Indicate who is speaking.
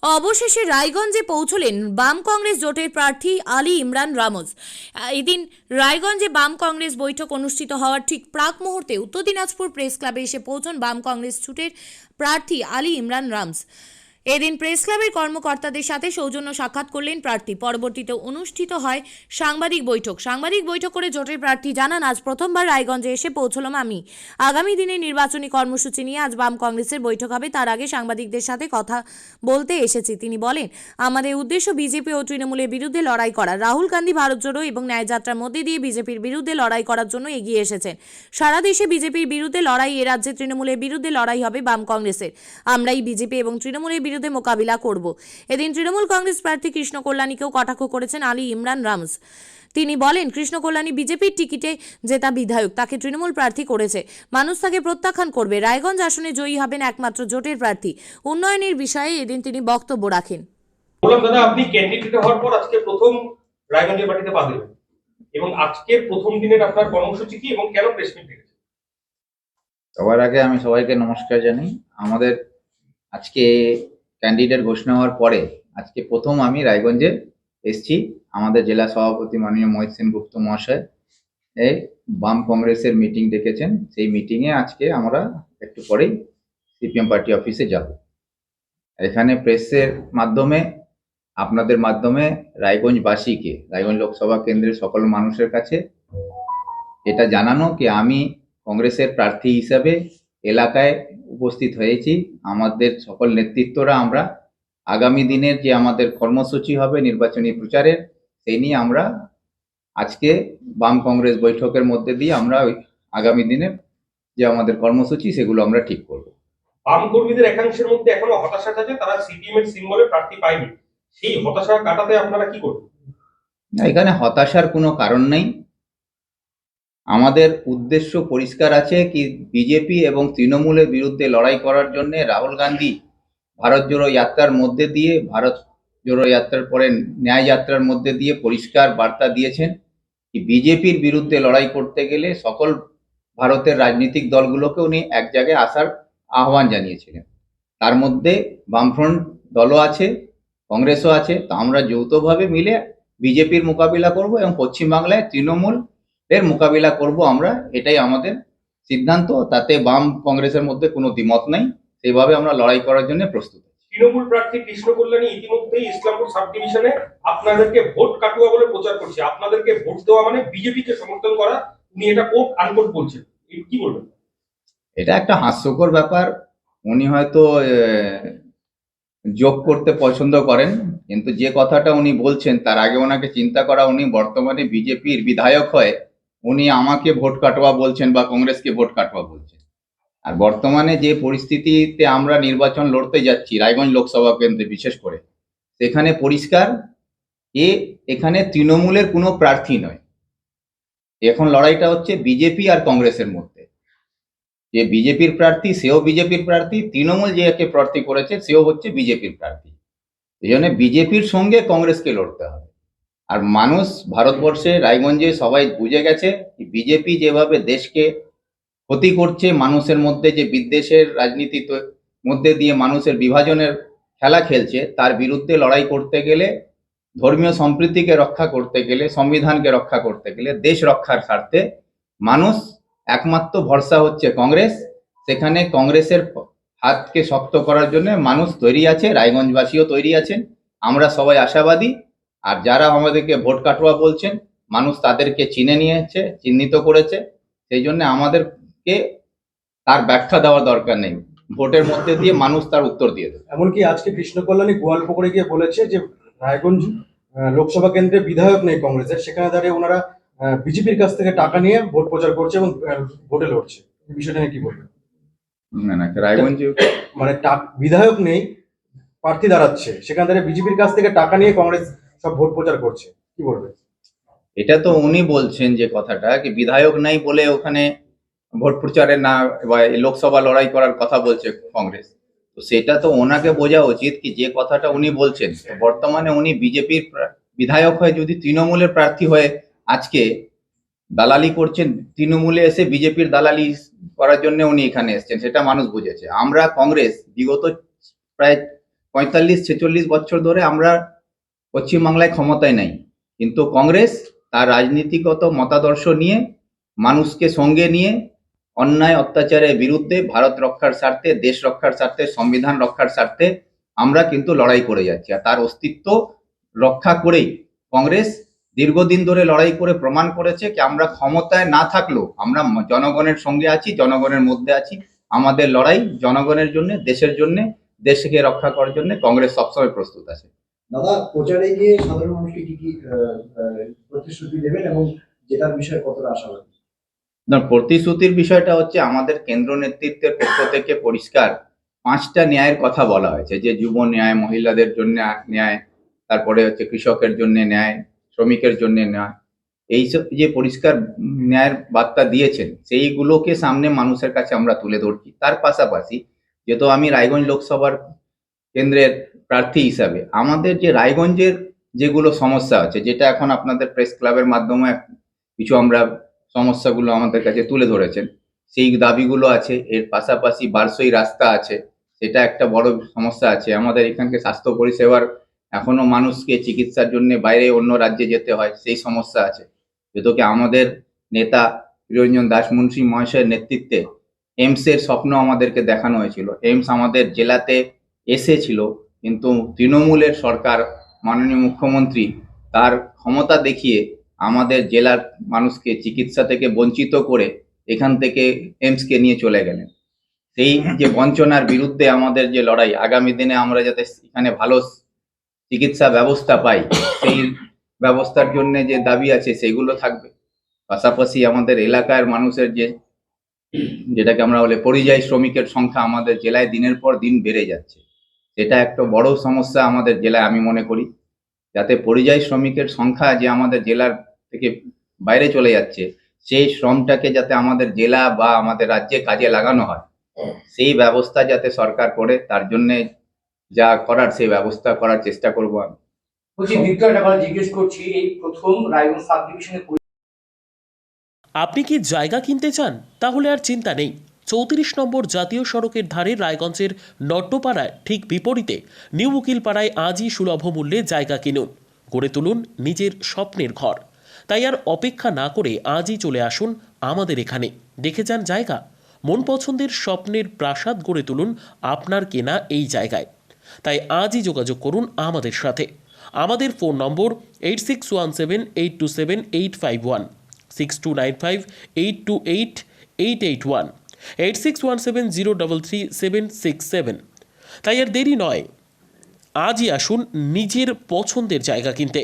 Speaker 1: অবশেষে রায়গঞ্জে পৌঁছলেন বাম কংগ্রেস জোটের প্রার্থী আলী ইমরান রামজ। এদিন রায়গঞ্জে বাম কংগ্রেস বৈঠক অনুষ্ঠিত হওয়ার ঠিক প্রাক মুহূর্তে উত্তর দিনাজপুর প্রেস ক্লাবে এসে পৌঁছন বাম কংগ্রেস জোটের প্রার্থী আলী ইমরান রামজ। এদিন প্রেস ক্লাবের কর্মকর্তাদের সাথে সৌজন্য সাক্ষাৎ করলেন প্রার্থী। পরবর্তীতে অনুষ্ঠিত হয় সাংবাদিক বৈঠক করে জোটের প্রার্থী জানান, আজ প্রথমবার রায়গঞ্জে এসে পৌঁছলাম আমি। আগামী দিনে নির্বাচনী কর্মসূচি নিয়ে আজ বাম কংগ্রেসের বৈঠক হবে, তার আগে সাংবাদিকদের সাথে কথা বলতে এসেছি। তিনি বলেন, আমাদের উদ্দেশ্য বিজেপি ও তৃণমূলের বিরুদ্ধে লড়াই করা। রাহুল গান্ধী ভারত জোড়ো এবং ন্যায়যাত্রার মধ্যে দিয়ে বিজেপির বিরুদ্ধে লড়াই করার জন্য এগিয়ে এসেছেন। সারা দেশে বিজেপির বিরুদ্ধে লড়াই, এ রাজ্যে তৃণমূলের বিরুদ্ধে লড়াই হবে বাম কংগ্রেসের। আমরাই বিজেপি এবং তৃণমূলের বিরুদ্ধে মোকাবিলা করব। এদিন তৃণমূল কংগ্রেস প্রার্থী কৃষ্ণ কল্যাণীকেও কটাক্ষ করেছেন আলী ইমরান রামজ। তিনি বলেন, কৃষ্ণ কল্যাণী বিজেপির টিকিটে জেতা বিধায়ক, তাকে তৃণমূল প্রার্থী করেছে, মানুষ তাকে প্রত্যাখ্যান করবে। রায়গঞ্জ আসনে জয়ী হবেন একমাত্র জোটের প্রার্থী। উন্নয়নের বিষয়ে এদিন তিনি বক্তব্য রাখেন।
Speaker 2: বললাম দাদা, আপনি ক্যান্ডিডেট হওয়ার পর আজকে প্রথম রায়গঞ্জের বাড়িতে পা দিলেন, এবং আজকের প্রথম দিনের আপনার কর্মসূচি কি এবং কেন প্রেস মিট ডেকেছেন?
Speaker 3: সবার আগে আমি সবাইকে নমস্কার জানাই। আমাদের আজকে ক্যান্ডিডেট ঘোষণা হওয়ার পরে আজকে প্রথম আমি রায়গঞ্জে এসেছি। আমাদের জেলা সভাপতি মাননীয় মোহিত সেনগুপ্ত মহাশয় এই বাম কংগ্রেসের মিটিং ডেকেছেন। সেই মিটিংয়ে আজকে আমরা একটু পরেই সিপিএম পার্টি অফিসে যাব। এখানে প্রেসের মাধ্যমে, আপনাদের মাধ্যমে রায়গঞ্জবাসীকে, রায়গঞ্জ লোকসভা কেন্দ্রের সকল মানুষের কাছে এটা জানানো কি আমি কংগ্রেসের প্রার্থী হিসাবে এলাকায় উপস্থিত হয়েছি। আমাদের সকল নেতৃত্বরা আমরা আগামী দিনের যে আমাদের কর্মসূচি হবে নির্বাচনী প্রচারের, সেই নিয়ে আমরা আজকে বাম কংগ্রেস বৈঠকের মধ্যে দিয়ে আমরা আগামী দিনের যে আমাদের কর্মসূচি সেগুলো আমরা ঠিক করব।
Speaker 2: বাম কর্মীদের একাংশের মধ্যে এখনো হতাশা আছে, তারা সিপিএম এর সিম্বলে প্রার্থী পায়নি। সেই হতাশা কাটাতে আপনারা কি করবেন?
Speaker 3: এখানে হতাশার কোনো কারণ নেই। আমাদের উদ্দেশ্য পরিষ্কার আছে কি বিজেপি এবং তৃণমূলের বিরুদ্ধে লড়াই করার জন্য রাহুল গান্ধী ভারত জোড়ো যাত্রার মধ্যে দিয়ে, ভারত জোড়ো যাত্রার পরে ন্যায় যাত্রার মধ্যে দিয়ে পরিষ্কার বার্তা দিয়েছেন কি বিজেপির বিরুদ্ধে লড়াই করতে গেলে সকল ভারতের রাজনৈতিক দলগুলোকে উনি এক জায়গায় আসার আহ্বান জানিয়েছিলেন। তার মধ্যে বামফ্রন্ট দলও আছে, কংগ্রেসও আছে। তো আমরা যৌথভাবে মিলে বিজেপির মোকাবিলা করব এবং পশ্চিমবাংলায় তৃণমূল এর মোকাবিলা করব আমরা, এটাই আমাদের সিদ্ধান্ত। তাতে বাম কংগ্রেসের মধ্যে কোনো দ্বিমত নাই, সেইভাবে আমরা লড়াই করার জন্য প্রস্তুত।
Speaker 2: তৃণমূল প্রার্থী কৃষ্ণ কল্যাণী ইতিমধ্যেই ইসলামপুর সাব ডিভিশনে আপনাদেরকে ভোট কাটুয়া বলে প্রচার করছে। আপনাদেরকে ভোট দেওয়া মানে বিজেপিকে সমর্থন করা, উনি এটা কোট আনকোট বলছেন, কি বলবেন?
Speaker 3: এটা একটা হাস্যকর ব্যাপার। উনি হয়তো যোগ করতে পছন্দ করেন, কিন্তু যে কথাটা উনি বলছেন তার আগে ওনাকে চিন্তা করা, উনি বর্তমানে বিজেপির বিধায়ক হয়ে উনি আমাকে ভোট কাটোয়া বলছেন বা কংগ্রেসকে ভোট কাটোয়া বলছেন। আর বর্তমানে যে পরিস্থিতিতে আমরা নির্বাচন লড়তে যাচ্ছি রায়গঞ্জ লোকসভা কেন্দ্রে বিশেষ করে, সেখানে পরিষ্কার এখানে তৃণমূলের কোনো প্রার্থী নয়। এখন লড়াইটা হচ্ছে বিজেপি আর কংগ্রেসের মধ্যে। যে বিজেপির প্রার্থী সেও বিজেপির প্রার্থী, তৃণমূল যে একে প্রার্থী করেছে সেও হচ্ছে বিজেপির প্রার্থী। এই জন্য বিজেপির সঙ্গে কংগ্রেসকে লড়তে হবে। আর মানুষ ভারতবর্ষে রায়গঞ্জে সবাই বুঝে গেছে বিজেপি যেভাবে দেশকে ক্ষতি করছে, মানুষের মধ্যে যে বিদ্বেষের রাজনীতি মধ্যে দিয়ে মানুষের বিভাজনের খেলা খেলছে, তার বিরুদ্ধে লড়াই করতে গেলে, ধর্মীয় সম্প্রীতিকে রক্ষা করতে গেলে, সংবিধানকে রক্ষা করতে গেলে, দেশ রক্ষার স্বার্থে মানুষ একমাত্র ভরসা হচ্ছে কংগ্রেস। সেখানে কংগ্রেসের হাতকে শক্ত করার জন্য মানুষ তৈরি আছে, রায়গঞ্জবাসীও তৈরি আছেন। আমরা সবাই আশাবাদী। আর যারা আমাদেরকে ভোট কাটোয়া বলছেন, মানুষ তাদেরকে চিনে নিয়েছে, চিহ্নিত করেছে। সেই জন্য আমাদেরকে তার ব্যাখ্যা দেওয়ার দরকার নেই, ভোটের মধ্যে দিয়ে মানুষ তার উত্তর দিয়ে দেবে।
Speaker 4: এমনকি আজকে কৃষ্ণ কল্যাণী গোয়ালপুকুরে গিয়ে বলেছে যে রায়গঞ্জ লোকসভা কেন্দ্রে বিধায়ক নেই কংগ্রেসের, সেখানে দাঁড়িয়ে ওনারা বিজেপির কাছ থেকে টাকা নিয়ে ভোট প্রচার করছে এবং ভোটে লড়ছে। এই বিষয়টা নিয়ে কি বলবেন?
Speaker 3: না, রায়গঞ্জ
Speaker 4: মানে বিধায়ক নেই, প্রার্থী দাঁড়াচ্ছে, সেখানে দাঁড়িয়ে বিজেপির কাছ থেকে টাকা নিয়ে কংগ্রেস সব ভোট প্রচার করছে, কি বলবেন?
Speaker 3: এটা তো উনি বলছেন যে কথাটা কি বিধায়ক নাই বলে ওখানে ভোট প্রচারে না বা লোকসভা লড়াই করার কথা বলছে কংগ্রেস। তো সেটা তো ওনাকে বোঝা উচিত কি যে কথাটা উনি বলছেন, বর্তমানে উনি বিজেপির বিধায়ক হয়ে যদি তৃণমূলের প্রার্থী হয়ে আজকে দালালি করছেন, তৃণমূলে এসে বিজেপির দালালি করার জন্য উনি এখানে এসেছেন, সেটা মানুষ বুঝেছে। আমরা কংগ্রেস বিগত প্রায় 45-46 বছর ধরে আমরা পশ্চিমবাংলায় ক্ষমতায় নাই, কিন্তু কংগ্রেস তার রাজনীতিগত মতাদর্শ নিয়ে মানুষকে সঙ্গে নিয়ে অন্যায় অত্যাচারের বিরুদ্ধে ভারত রক্ষার স্বার্থে, দেশ রক্ষার স্বার্থে, সংবিধান রক্ষার স্বার্থে আমরা কিন্তু লড়াই করে যাচ্ছি। আর তার অস্তিত্ব রক্ষা করেই কংগ্রেস দীর্ঘদিন ধরে লড়াই করে প্রমাণ করেছে কি আমরা ক্ষমতায় না থাকলেও আমরা জনগণের সঙ্গে আছি, জনগণের মধ্যে আছি। আমাদের লড়াই জনগণের জন্য, দেশের জন্য, দেশকে রক্ষা করার জন্য কংগ্রেস সবসময় প্রস্তুত আছে।
Speaker 5: দাদা, প্রচারে গিয়ে সাধারণ মানুষকে কি কি প্রতিশ্রুতি দেবেন এবং জেতার বিষয়ে কতটা আশাবাদী?
Speaker 3: না, প্রতিশ্রুতির বিষয়টা হচ্ছে আমাদের কেন্দ্র নেতৃত্বের পক্ষ থেকে পরিষ্কার 5টা ন্যায়ের কথা বলা হয়েছে, যে যুব ন্যায়, মহিলাদের জন্য ন্যায়, তারপরে হচ্ছে কৃষকের জন্য ন্যায়, শ্রমিকের জন্য ন্যায়। এইসব যে পরিষ্কার ন্যায়ের বার্তা দিয়েছেন, সেইগুলোকে সামনে মানুষের কাছে আমরা তুলে ধরছি। তার পাশাপাশি যেহেতু আমি রায়গঞ্জ লোকসভার কেন্দ্রের প্রার্থী হিসাবে আমাদের যে রায়গঞ্জের যেগুলো সমস্যা আছে, যেটা এখন আপনাদের প্রেস ক্লাবের মাধ্যমে কিছু আমরা সমস্যাগুলো আমাদের কাছে তুলে ধরেছেন, সেই দাবিগুলো আছে। এর পাশাপাশি বারসই রাস্তা আছে, সেটা একটা বড় সমস্যা আছে। আমাদের এখানকে স্বাস্থ্য পরিষেবার এখনো মানুষকে চিকিৎসার জন্য বাইরে অন্য রাজ্যে যেতে হয়, সেই সমস্যা আছে। যেহেতু কি আমাদের নেতা নিরঞ্জন দাস মুন্সি মহাশয়ের নেতৃত্বে এইমসের স্বপ্ন আমাদেরকে দেখানো হয়েছিল। এইমস আমাদের জেলাতে এসেছিল, কিন্তু তৃণমূলের সরকার, মাননীয় মুখ্যমন্ত্রী তার ক্ষমতা দেখিয়ে আমাদের জেলার মানুষকে চিকিৎসা থেকে বঞ্চিত করে এখান থেকে এইমসকে নিয়ে চলে গেলেন। সেই যে বঞ্চনার বিরুদ্ধে আমাদের যে লড়াই, আগামী দিনে আমরা যাতে এখানে ভালো চিকিৎসা ব্যবস্থা পাই, সেই ব্যবস্থার জন্য যে দাবি আছে সেগুলো থাকবে। পাশাপাশি আমাদের এলাকার মানুষের যেটাকে আমরা বলে পরিযায়ী শ্রমিকের সংখ্যা আমাদের জেলায় দিনের পর দিন বেড়ে যাচ্ছে, সেটা একটা বড় সমস্যা আমাদের জেলায় আমি মনে করি। যাতে পরিযায়ী শ্রমিকের সংখ্যা যে আমাদের জেলার থেকে বাইরে চলে যাচ্ছে, সেই শ্রমটাকে যাতে আমাদের জেলা বা আমাদের রাজ্যে কাজে লাগানো হয়, সেই ব্যবস্থা যাতে সরকার করে, তার জন্য যা করার সেই ব্যবস্থা করার চেষ্টা করব আমি।
Speaker 6: বলছি, দ্বিতীয় একটা কথা জিজ্ঞেস করছি, এই প্রথম রায়গঞ্জ সাব ডিভিশনে
Speaker 7: আপনি কি জায়গা কিনতে চান? তাহলে আর চিন্তা নেই। 34 নম্বর জাতীয় সড়কের ধারে রায়গঞ্জের নট্টপাড়ায় ঠিক বিপরীতে নিউ উকিলপাড়ায় আজই সুলভ মূল্যে জায়গা কিনুন, গড়ে তুলুন নিজের স্বপ্নের ঘর। তাই আর অপেক্ষা না করে আজই চলে আসুন আমাদের এখানে, দেখে যান জায়গা। মন পছন্দের স্বপ্নের প্রাসাদ গড়ে তুলুন আপনার কেনা এই জায়গায়। তাই আজই যোগাযোগ করুন আমাদের সাথে। আমাদের ফোন নম্বর 8617827851, 6295828881, 8617033767। তাই আর দেরি নয়, আজই আসুন নিজের পছন্দের জায়গা কিনতে।